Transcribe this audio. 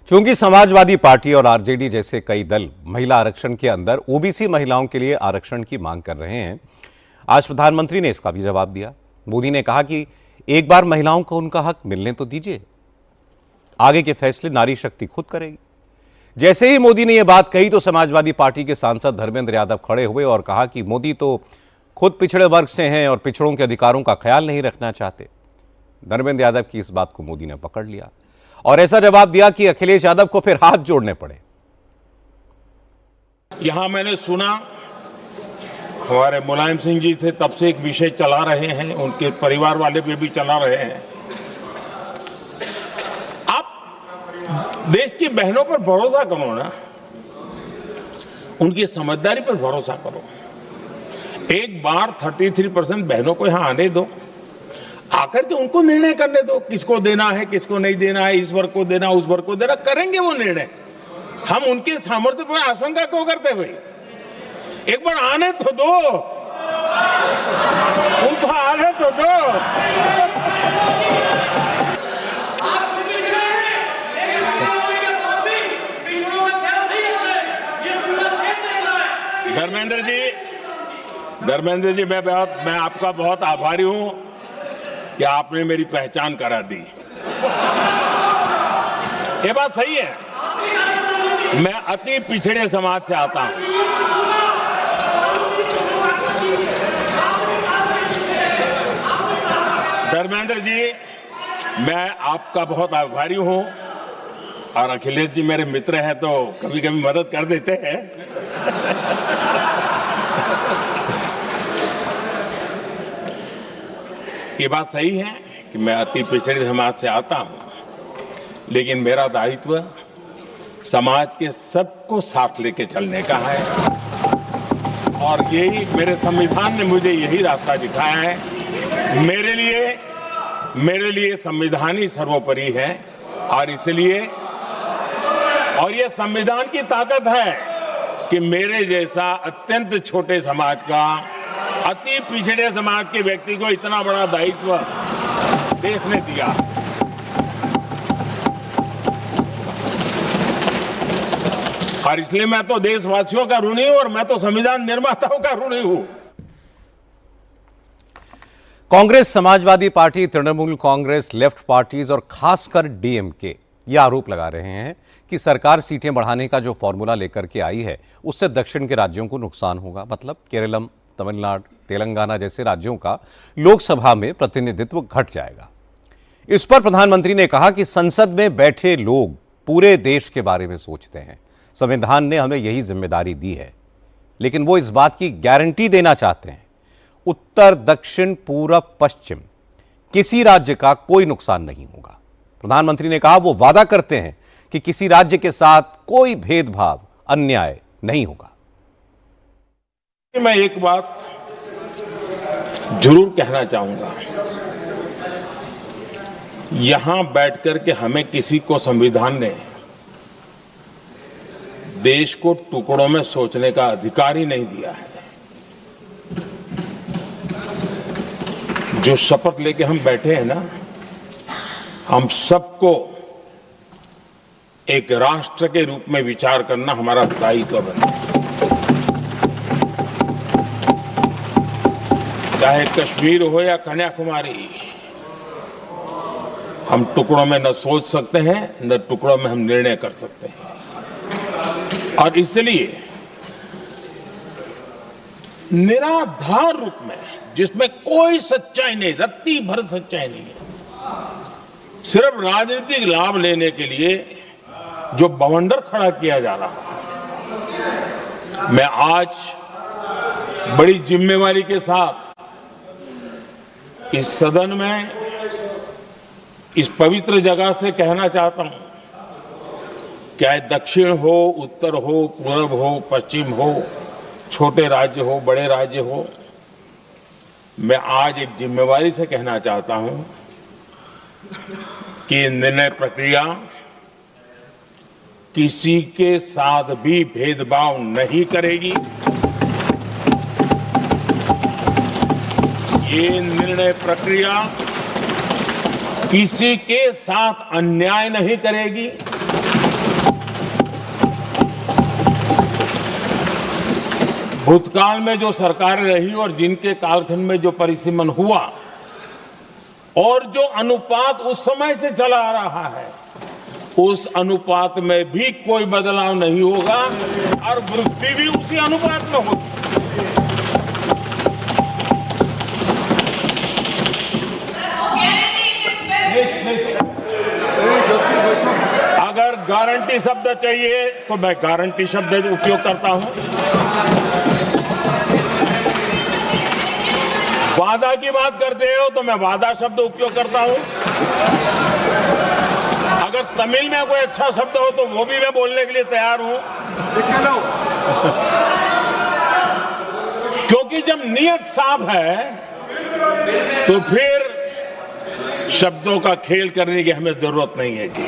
चूंकि समाजवादी पार्टी और आरजेडी जैसे कई दल महिला आरक्षण के अंदर ओबीसी महिलाओं के लिए आरक्षण की मांग कर रहे हैं, आज प्रधानमंत्री ने इसका भी जवाब दिया। मोदी ने कहा कि एक बार महिलाओं को उनका हक मिलने तो दीजिए, आगे के फैसले नारी शक्ति खुद करेगी। जैसे ही मोदी ने यह बात कही तो समाजवादी पार्टी के सांसद धर्मेंद्र यादव खड़े हुए और कहा कि मोदी तो खुद पिछड़े वर्ग से हैं और पिछड़ों के अधिकारों का ख्याल नहीं रखना चाहते। धर्मेंद्र यादव की इस बात को मोदी ने पकड़ लिया और ऐसा जवाब दिया कि अखिलेश यादव को फिर हाथ जोड़ने पड़े। यहां मैंने सुना हमारे मुलायम सिंह जी थे, तब से एक विषय चला रहे हैं, उनके परिवार वाले पे भी चला रहे हैं। आप देश की बहनों पर भरोसा करो ना, उनकी समझदारी पर भरोसा करो। एक बार 33% बहनों को यहां आने दो, आकर के उनको निर्णय करने दो, किसको देना है किसको नहीं देना है, इस वर्ग को देना उस वर्ग को देना, करेंगे वो निर्णय। हम उनके सामर्थ्य पर आशंका क्यों करते भाई? एक बार आने तो दो, उनको आने तो दो। धर्मेंद्र जी मैं आपका बहुत आभारी हूं कि आपने मेरी पहचान करा दी। ये बात सही है, मैं अति पिछड़े समाज से आता हूं। धर्मेंद्र जी, मैं आपका बहुत आभारी हूं और अखिलेश जी मेरे मित्र हैं तो कभी कभी मदद कर देते हैं। ये बात सही है कि मैं अति पिछड़े समाज से आता हूं, लेकिन मेरा दायित्व समाज के सबको साथ लेके चलने का है और यही मेरे संविधान ने मुझे यही रास्ता दिखाया है। मेरे लिए संविधान ही सर्वोपरि है और इसलिए और ये संविधान की ताकत है कि मेरे जैसा अत्यंत छोटे समाज का, अति पिछड़े समाज के व्यक्ति को इतना बड़ा दायित्व देश ने दिया। और इसलिए मैं तो देशवासियों का ऋणी हूं और मैं तो संविधान निर्माताओं का ऋणी हूं। Congress, Samajwadi party, Trinamool Congress, left parties और खासकर डीएमके ये आरोप लगा रहे हैं कि सरकार सीटें बढ़ाने का जो फॉर्मूला लेकर के आई है उससे दक्षिण के राज्यों को नुकसान होगा। मतलब केरलम, तमिलनाडु, तेलंगाना जैसे राज्यों का लोकसभा में प्रतिनिधित्व घट जाएगा। इस पर प्रधानमंत्री ने कहा कि संसद में बैठे लोग पूरे देश के बारे में सोचते हैं, संविधान ने हमें यही जिम्मेदारी दी है, लेकिन वो इस बात की गारंटी देना चाहते हैं उत्तर, दक्षिण, पूरब, पश्चिम किसी राज्य का कोई नुकसान नहीं होगा। प्रधानमंत्री ने कहा वो वादा करते हैं कि किसी राज्य के साथ कोई भेदभाव, अन्याय नहीं होगा। मैं एक बात जरूर कहना चाहूंगा, यहां बैठकर के हमें किसी को संविधान ने देश को टुकड़ों में सोचने का अधिकार ही नहीं दिया है। जो शपथ लेके हम बैठे हैं ना, हम सबको एक राष्ट्र के रूप में विचार करना हमारा दायित्व बना। चाहे कश्मीर हो या कन्याकुमारी, हम टुकड़ों में न सोच सकते हैं न टुकड़ों में हम निर्णय कर सकते हैं। और इसलिए निराधार रूप में, जिसमें कोई सच्चाई नहीं, रत्ती भर सच्चाई नहीं है, सिर्फ राजनीतिक लाभ लेने के लिए जो बवंडर खड़ा किया जा रहा है, मैं आज बड़ी जिम्मेवारी के साथ इस सदन में, इस पवित्र जगह से कहना चाहता हूं, चाहे दक्षिण हो, उत्तर हो, पूर्व हो, पश्चिम हो, छोटे राज्य हो, बड़े राज्य हो, मैं आज एक जिम्मेवारी से कहना चाहता हूं कि निर्णय प्रक्रिया किसी के साथ भी भेदभाव नहीं करेगी। ये निर्णय प्रक्रिया किसी के साथ अन्याय नहीं करेगी। भूतकाल में जो सरकारें रही और जिनके कालखंड में जो परिसीमन हुआ और जो अनुपात उस समय से चला आ रहा है, उस अनुपात में भी कोई बदलाव नहीं होगा और वृद्धि भी उसी अनुपात में होगी। अगर गारंटी शब्द चाहिए तो मैं गारंटी शब्द उपयोग करता हूं। वादा की बात करते हो तो मैं वादा शब्द उपयोग करता हूं। अगर तमिल में कोई अच्छा शब्द हो तो वो भी मैं बोलने के लिए तैयार हूं। क्योंकि जब नियत साफ है तो फिर शब्दों का खेल करने की हमें जरूरत नहीं है जी।